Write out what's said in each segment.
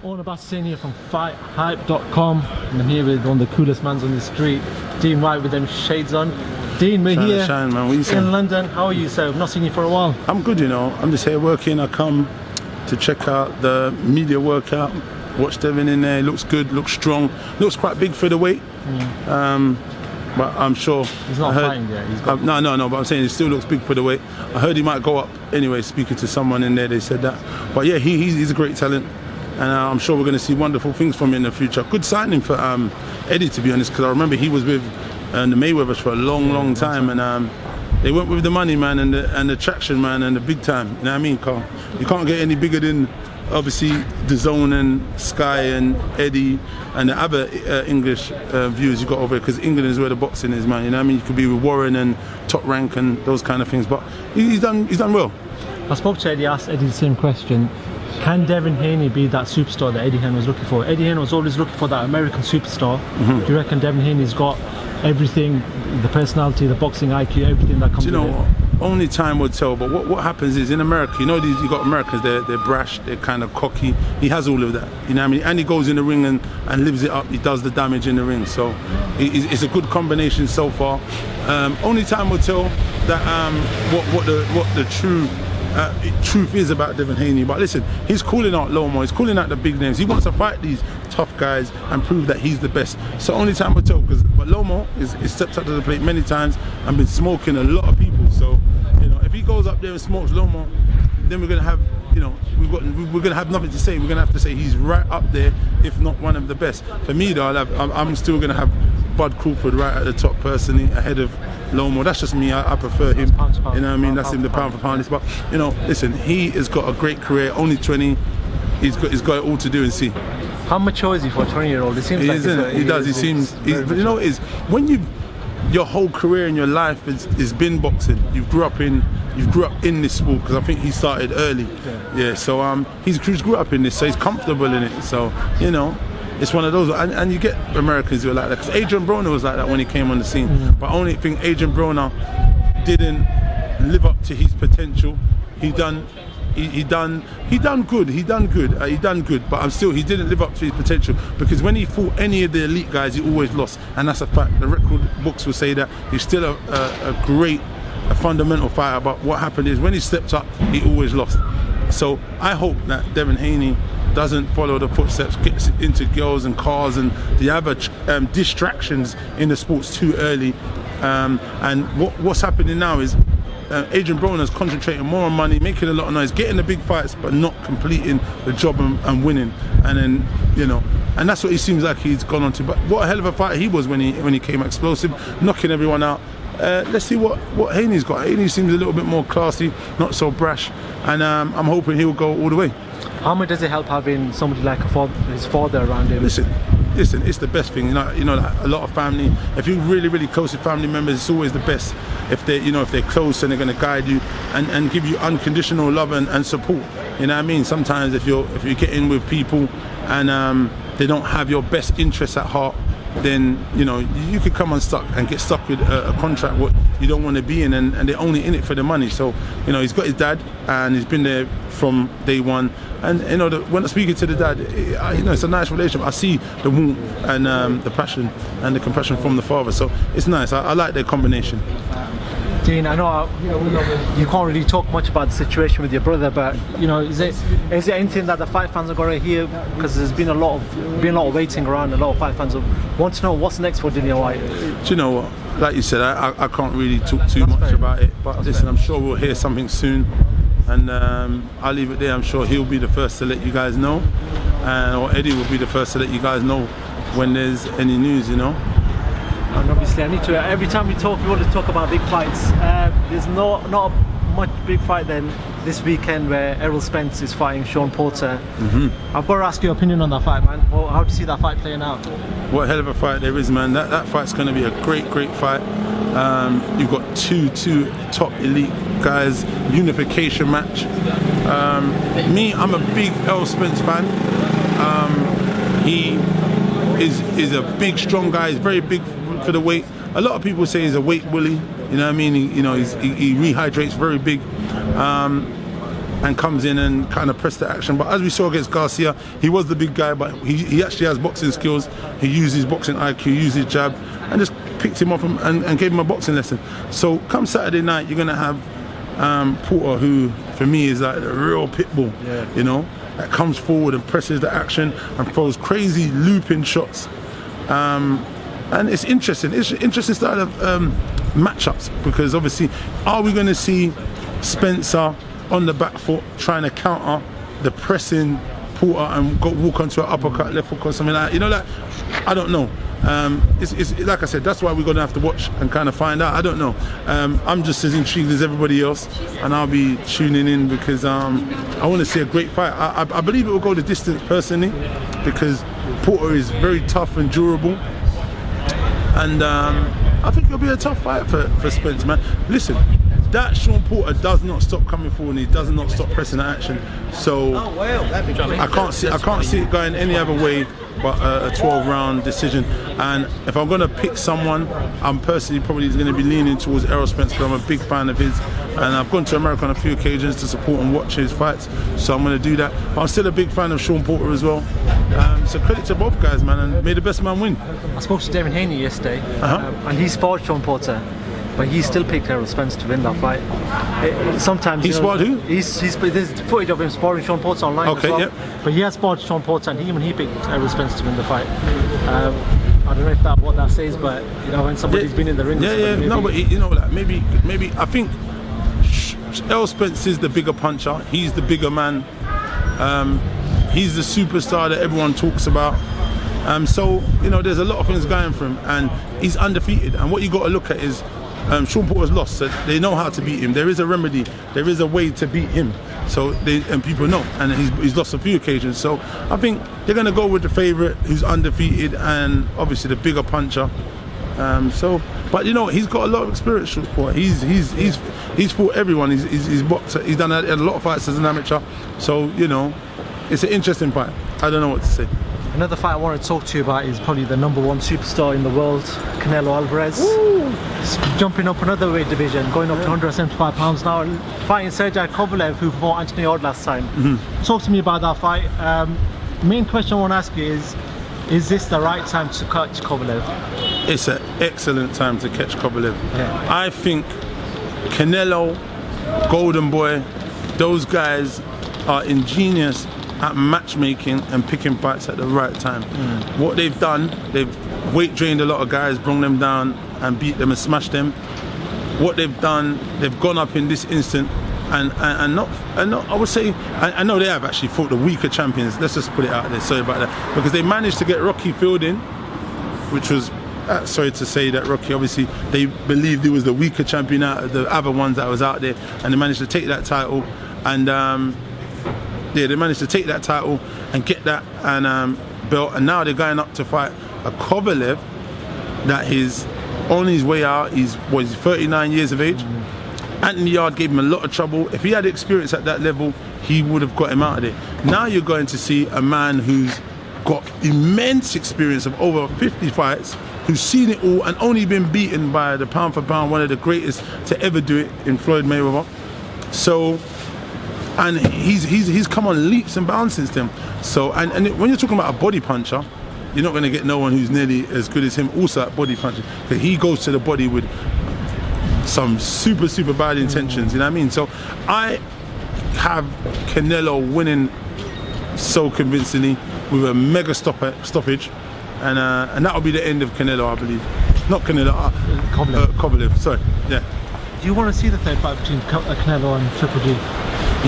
All about Hussein here from FightHype.com, and I'm here with one of the coolest mans on the street, Dean Whyte with them shades on. Dean, we're here in London. How are you, sir? I've not seen you for a while. I'm good, you know. I'm just here working. I come to check out the media workout. Watch Devin in there. Looks good, looks strong. Looks quite big for the weight. But I'm sure he's not fighting yet. No. But I'm saying he still looks big for the weight. I heard he might go up anyway. Speaking to someone in there, they said that. But yeah, he's a great talent, and I'm sure we're going to see wonderful things from him in the future. Good signing for Eddie, to be honest, because I remember he was with the Mayweathers for a long time, and they went with the money, man, and the traction, man, and the big time. You know what I mean, Carl? You can't get any bigger than obviously DAZN and Sky and Eddie and the other English viewers you got over here, because England is where the boxing is, man. You know what I mean? You could be with Warren and Top Rank and those kind of things, but he's done well. I spoke to Eddie, asked Eddie the same question. Can Devin Haney be that superstar that Eddie Hearn was looking for? Eddie Hearn was always looking for that American superstar. Do you reckon Devin Haney's got everything, the personality, the boxing IQ, everything that comes with it? Do you know what? Only time will tell. But what happens is, in America, you know, you got Americans, they're brash, they're kind of cocky. He has all of that, you know what I mean? And he goes in the ring and lives it up. He does the damage in the ring. So it's a good combination so far. Only time will tell that what the true truth is about Devin Haney. But listen, he's calling out Lomo, he's calling out the big names. He wants to fight these tough guys and prove that he's the best. So only time will tell. But Lomo is stepped up to the plate many times and been smoking a lot of people. So, you know, if he goes up there and smokes Lomo, then we're gonna have, you know, we're gonna have nothing to say. We're gonna have to say he's right up there, if not one of the best. For me, though, I'm still gonna have Bud Crawford right at the top personally, ahead of Lomo. That's just me. I prefer him. You know what I mean? That's him, the pound for pound. But you know, listen, he has got a great career. Only 20. He's got it all to do and see. How mature is he for a 20-year-old? It seems like he does. He seems. But you know, when your whole career and your life has been boxing. You grew up in this sport, because I think he started early. Yeah. So he's grew up in this, so he's comfortable in it. So you know. It's one of those, and you get Americans who are like that, because Adrian Broner was like that when he came on the scene. But only thing, Adrian Broner didn't live up to his potential. He done good, but he didn't live up to his potential, because when he fought any of the elite guys, he always lost, and that's a fact. The record books will say that. He's still a fundamental fighter, but what happened is when he stepped up, he always lost. So I hope that Devin Haney doesn't follow the footsteps, gets into girls and cars and the other distractions in the sports too early. And what's happening now is Adrian Broner's concentrating more on money, making a lot of noise, getting the big fights, but not completing the job and winning. And then, you know, and that's what he seems like he's gone on to. But what a hell of a fighter he was when he came explosive, knocking everyone out. Let's see what Haney's got. Haney seems a little bit more classy, not so brash, and I'm hoping he'll go all the way. How much does it help having somebody like his father around him? Listen, it's the best thing. You know, like a lot of family. If you're really close with family members, it's always the best. If they're close and they're going to guide you and give you unconditional love and support. You know what I mean? Sometimes if you get in with people and they don't have your best interests at heart, then you know you could come unstuck and get stuck with a contract what you don't want to be in, and they're only in it for the money. So you know, he's got his dad and he's been there from day one, and you know, when I'm speaking to the dad, you know, it's a nice relationship. I see the warmth and the passion and the compassion from the father, so it's nice. I like their combination. Dean, I know you can't really talk much about the situation with your brother, but you know, is there anything that the fight fans are going to hear? Because there's been a lot of waiting around. A lot of fight fans want to know what's next for Dillian Whyte. Do you know what? Like you said, I can't really talk too much about it. But listen, I'm sure we'll hear something soon, and I'll leave it there. I'm sure he'll be the first to let you guys know, or Eddie will be the first to let you guys know when there's any news. You know. And obviously, I need to. Every time we want to talk about big fights. There's not much big fight then this weekend where Errol Spence is fighting Spence-Porter. I've got to ask your opinion on that fight, man. Well, how do you see that fight playing out? What a hell of a fight there is, man. That fight's going to be a great fight. You've got two top elite guys, unification match. I'm a big Errol Spence fan. He is a big, strong guy. He's very big for the weight. A lot of people say he's a weight bully. You know what I mean? He rehydrates very big. and comes in and kind of press the action. But as we saw against Garcia, he was the big guy, but he actually has boxing skills. He used his boxing IQ, used his jab, and just picked him up and gave him a boxing lesson. So come Saturday night, you're going to have Porter, who for me is like the real pit bull, you know, that comes forward and presses the action and throws crazy looping shots. And it's interesting. It's an interesting style of matchups, because obviously, are we going to see Spencer on the back foot trying to counter the pressing Porter and walk onto an uppercut, left hook or something like that? You know, like, I don't know. It's like I said, that's why we're going to have to watch and kind of find out. I don't know. I'm just as intrigued as everybody else, and I'll be tuning in because I want to see a great fight. I believe it will go the distance personally, because Porter is very tough and durable, and I think it'll be a tough fight for Spence, man. Listen, that Sean Porter does not stop coming forward, and he does not stop pressing the action. So I can't see it going any other way but a 12-round decision. And if I'm going to pick someone, I'm personally probably going to be leaning towards Errol Spence, because I'm a big fan of his, and I've gone to America on a few occasions to support and watch his fights, so I'm going to do that. But I'm still a big fan of Sean Porter as well. So credit to both guys, man, and may the best man win. I spoke to Devin Haney yesterday, and he sparred Sean Porter, but he still picked Errol Spence to win that fight. Sometimes he sparred who? There's footage of him sparring Sean Porter online as well. Yep. But he has sparred Sean Porter, and he picked Errol Spence to win the fight. I don't know if what that says, but you know, when somebody's been in the ring. No, but you know, like maybe I think Errol Spence is the bigger puncher. He's the bigger man. He's the superstar that everyone talks about. So you know, there's a lot of things going for him, and he's undefeated. And what you got to look at is Sean Porter's lost, so they know how to beat him. There is a remedy. There is a way to beat him. So people know, and he's lost a few occasions. So I think they're going to go with the favourite, who's undefeated, and obviously the bigger puncher. But you know, he's got a lot of experience. Sean Porter. He's fought everyone. He's boxed. He's done a lot of fights as an amateur. So you know, it's an interesting fight. I don't know what to say. Another fight I want to talk to you about is probably the #1 superstar in the world, Canelo-Alvarez. Jumping up another weight division, going up to 175 pounds now, and fighting Kovalev, who fought Anthony Odd last time. Talk to me about that fight. Main question I want to ask you is this the right time to catch Kovalev? It's an excellent time to catch Kovalev. I think Canelo, Golden Boy, those guys are ingenious at matchmaking and picking fights at the right time. What they've done, they've weight drained a lot of guys, brought them down and beat them and smashed them. What they've done, they've gone up in this instant and not I would say, I know they have actually fought the weaker champions, let's just put it out there, sorry about that, because they managed to get Rocky Fielding, which was sorry to say that Rocky, obviously they believed he was the weaker champion out of the other ones that was out there, and they managed to take that title, and they managed to take that title and get that belt, and now they're going up to fight a Kovalev that is on his way out. He's 39 years of age. Anthony Yard gave him a lot of trouble. If he had experience at that level, he would have got him out of there. Now you're going to see a man who's got immense experience of over 50 fights, who's seen it all and only been beaten by the pound for pound, one of the greatest to ever do it in Floyd Mayweather. So, and he's come on leaps and bounds since then. So, and when you're talking about a body puncher, you're not going to get no one who's nearly as good as him also at body punching, because he goes to the body with some super bad intentions, you know what I mean? So I have Canelo winning so convincingly with a mega stoppage, and that'll be the end of Canelo, I believe. Not Canelo, Kovalev, sorry, yeah. Do you want to see the third fight between Canelo and Triple G?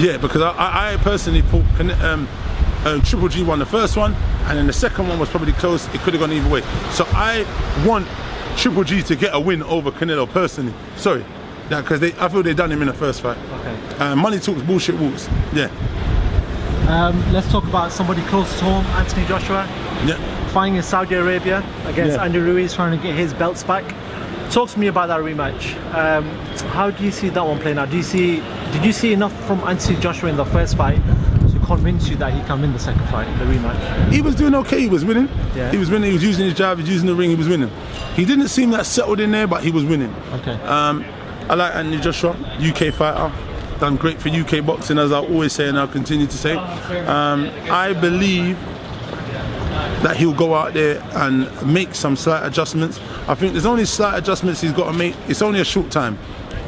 Yeah, because I personally thought Triple G won the first one, and then the second one was probably close. It could have gone either way. So I want Triple G to get a win over Canelo personally. Sorry, because I feel they done him in the first fight. Okay. Money talks, bullshit walks. Yeah. Let's talk about somebody close to home, Anthony Joshua. Yeah. Fighting in Saudi Arabia against Andy Ruiz, trying to get his belts back. Talk to me about that rematch. How do you see that one playing out? Did you see enough from Anthony Joshua in the first fight to convince you that he can win the second fight, the rematch? He was doing okay. He was winning. Yeah. He was winning. He was using his jab. He was using the ring. He was winning. He didn't seem that settled in there, but he was winning. Okay. I like Anthony Joshua, UK fighter. done great for UK boxing, as I always say, and I'll continue to say. I believe that he'll go out there and make some slight adjustments. I think there's only slight adjustments he's got to make. It's only a short time.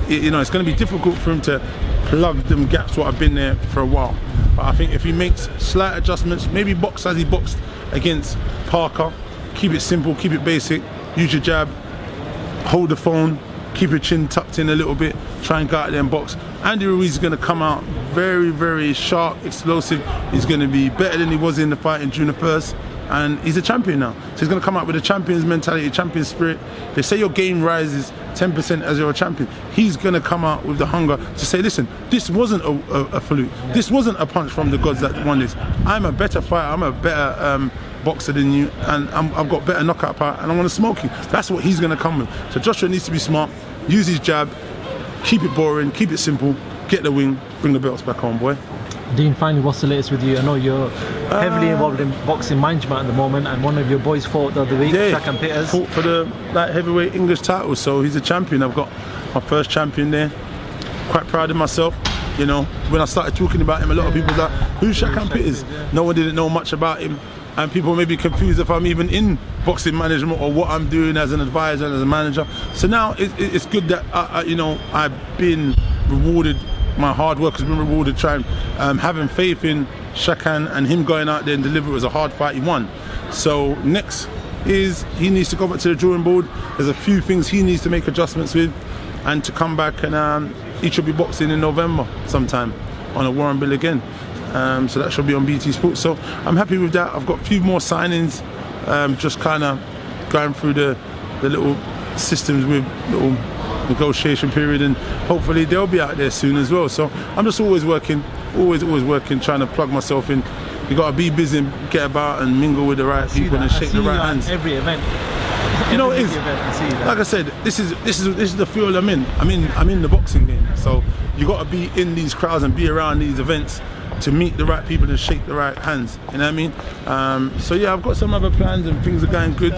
It's going to be difficult for him to plug them gaps what have been there for a while. But I think if he makes slight adjustments, maybe box as he boxed against Parker, keep it simple, keep it basic, use your jab, hold the phone, keep your chin tucked in a little bit, try and go out there and box. Andy Ruiz is going to come out very, very sharp, explosive. He's going to be better than he was in the fight in June the 1st. And he's a champion now. So he's going to come out with a champion's mentality, champion spirit. They say your game rises 10% as you're a champion. He's going to come out with the hunger to say, listen, this wasn't a fluke. This wasn't a punch from the gods that won this. I'm a better fighter. I'm a better boxer than you. And I've got better knockout power. And I want to smoke you. That's what he's going to come with. So Joshua needs to be smart. Use his jab. Keep it boring. Keep it simple. Get the wing. Bring the belts back home, boy. Dean, finally, what's the latest with you? I know you're heavily involved in boxing management at the moment, and one of your boys fought the other week, Jack and Peters. Fought for the light heavyweight English title, so he's a champion. I've got my first champion there. Quite proud of myself. You know, when I started talking about him, a lot of people were like, who's Shaq and Peters? No one didn't know much about him, and people may be confused if I'm even in boxing management or what I'm doing as an advisor and as a manager. So now it's good that I've been rewarded. My hard work has been rewarded, trying having faith in Shakan and him going out there and deliver. It was a hard fight, he won. So next is he needs to go back to the drawing board. There's a few things he needs to make adjustments with, and to come back, and he should be boxing in November sometime on a Warren Bill again. So that should be on BT Sports. So I'm happy with that. I've got a few more signings, just kind of going through the little systems with little negotiation period, and hopefully they'll be out there soon as well. So I'm just always working, always working, trying to plug myself in. You got to be busy and get about and mingle with the right people and shake the right hands. Every event. You know it is. Like I said, this is the field I'm in. I'm in the boxing game. So you got to be in these crowds and be around these events to meet the right people and shake the right hands. You know what I mean? So yeah, I've got some other plans and things are going good.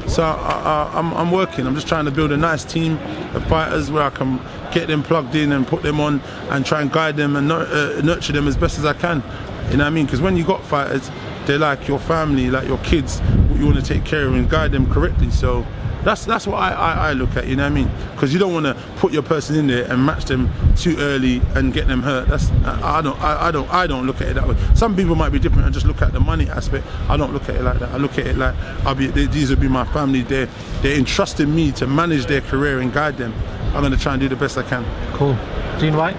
So I'm working. I'm just trying to build a nice team of fighters where I can get them plugged in and put them on and try and guide them and nurture them as best as I can. You know what I mean? Because when you got fighters, they're like your family, like your kids. You want to take care of and guide them correctly. So that's what I look at. You know what I mean? Because you don't want to put your person in there and match them too early and get them hurt. I don't look at it that way. Some people might be different and just look at the money aspect. I don't look at it like that. I look at it like these will be my family. They're entrusting me to manage their career and guide them. I'm going to try and do the best I can. Cool. Dean Whyte,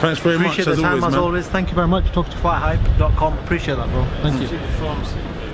thanks very much. Appreciate the time as always. Thank you very much. Talk to FightHype.com. Appreciate that, bro. Thank you.